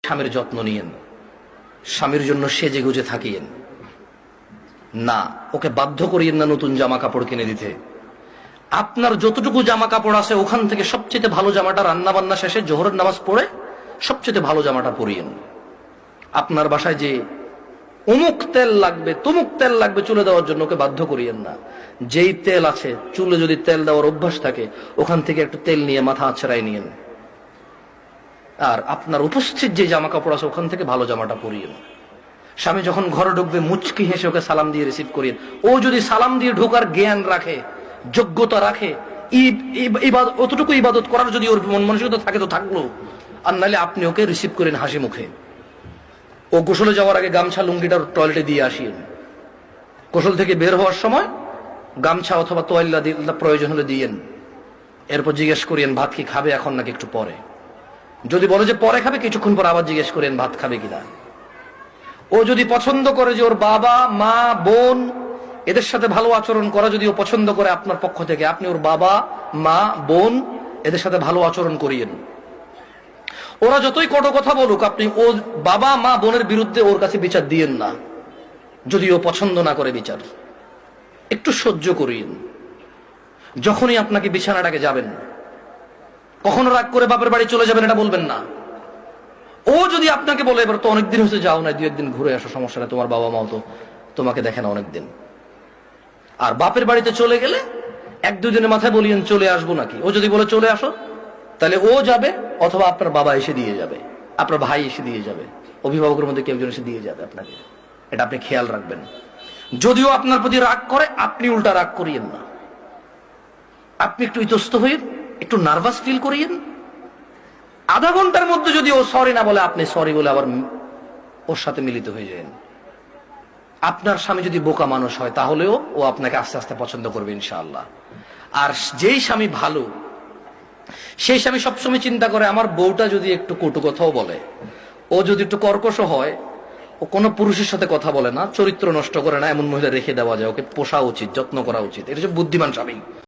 স্বামীর যত্ন নিয়েন, স্বামীর জন্য সেজে গুজে থাকিয়েন না, ওকে বাধ্য করিয়েন না নতুন জামা কাপড় কিনে দিতে। আপনার যতটুকু জামা কাপড় আছে ওখান থেকে সবচেয়ে ভালো জামাটা রান্না বান্না শেষে জোহরের নামাজ পড়ে সবচেয়ে ভালো জামাটা পরিয়েন। আপনার বাসায় যে অমুক তেল লাগবে তমুক তেল লাগবে চুলে দেওয়ার জন্য ওকে বাধ্য করিয়েন না। যেই তেল আছে, চুলে যদি তেল দেওয়ার অভ্যাস থাকে ওখান থেকে একটু তেল নিয়ে মাথা আছড়াই নিয়েন। আর আপনার উপস্থিত যে জামা কাপড় আছে ওখান থেকে ভালো জামাটা পরিয়েন। স্বামী যখন ঘরে ঢুকবে মুচকি হেসে ওকে সালাম দিয়ে রিসিভ করিয়েন। ও যদি সালাম দিয়ে ঢোকার জ্ঞান রাখে, যোগ্যতা রাখে, অতটুকু ইবাদত করার যদি ওর মন মানসিকতা থাকে তো থাকলো, আর নাহলে আপনি ওকে রিসিভ করেন হাসি মুখে। ও গোসলে যাওয়ার আগে গামছা লুঙ্গিটা টয়লেটে দিয়ে আসিয়েন। গোসল থেকে বের হওয়ার সময় গামছা অথবা তোয়াল্লা প্রয়োজন হলে দিয়েন। এরপর জিজ্ঞেস করিয়েন ভাত কি খাবে এখন নাকি একটু পরে। যদি বলে যে পরে খাবে, কিছুক্ষণ পর আবার জিজ্ঞেস করেন ভাত খাবে কিনা। ও যদি পছন্দ করে যে ওর বাবা মা বোন এদের সাথে ভালো আচরণ করা যদি ও পছন্দ করে আপনার পক্ষ থেকে, আপনি ওর বাবা মা বোন এদের সাথে ভালো আচরণ করিয়েন। ওরা যতই কটু কথা বলুক, আপনি ও বাবা মা বোনের বিরুদ্ধে ওর কাছে বিচার দিয়েন না। যদি ও পছন্দ না করে বিচার, একটু সহ্য করিয়েন। যখনই আপনাকে বিছানাটাকে যাবেন, কখনো রাগ করে বাপের বাড়ি চলে যাবেন এটা বলবেন না। ও যদি আপনাকে বলে এবার তো অনেকদিন হয়েছে যাও না, 2 একদিন ঘুরে আসো, সমস্যা নেই, তোমার বাবা মাও তো তোমাকে দেখে না অনেকদিন। আর বাপের বাড়িতে চলে গেলে 1-2 দিনের মাথায় বলিয়েন চলে আসবো নাকি। ও যদি বলে চলে আসো, তাহলে ও যাবে অথবা আপনার বাবা এসে দিয়ে যাবে, আপনার ভাই এসে দিয়ে যাবে, অভিভাবকের মধ্যে কেউ একজন এসে দিয়ে যাবে আপনাকে। এটা আপনি খেয়াল রাখবেন। যদিও আপনার প্রতি রাগ করে, আপনি উল্টা রাগ করিয়েন না। আপনি একটু ইতস্ত হয়ে একটু নার্ভাস ফিল করিয়েন। আধা ঘন্টার মধ্যে যদি ও সরি না বলে, আপনি সরি বলে আবার ওর সাথে মিলিত হয়ে যান। আপনার স্বামী যদি বোকা মানুষ হয় তাহলেও ও আপনাকে আস্তে আস্তে পছন্দ করবে ইনশাআল্লাহ। আর যেই স্বামী ভালো, সেই স্বামী সবসময় চিন্তা করে আমার বউটা যদি একটু কটু কথাও বলে, ও যদি একটু কর্কশ হয়, ও কোনো পুরুষের সাথে কথা বলে না, চরিত্র নষ্ট করে না, এমন মহিলা রেখে দেওয়া যায়, ওকে পোষা উচিত, যত্ন করা উচিত। এটা হচ্ছে বুদ্ধিমান স্বামী।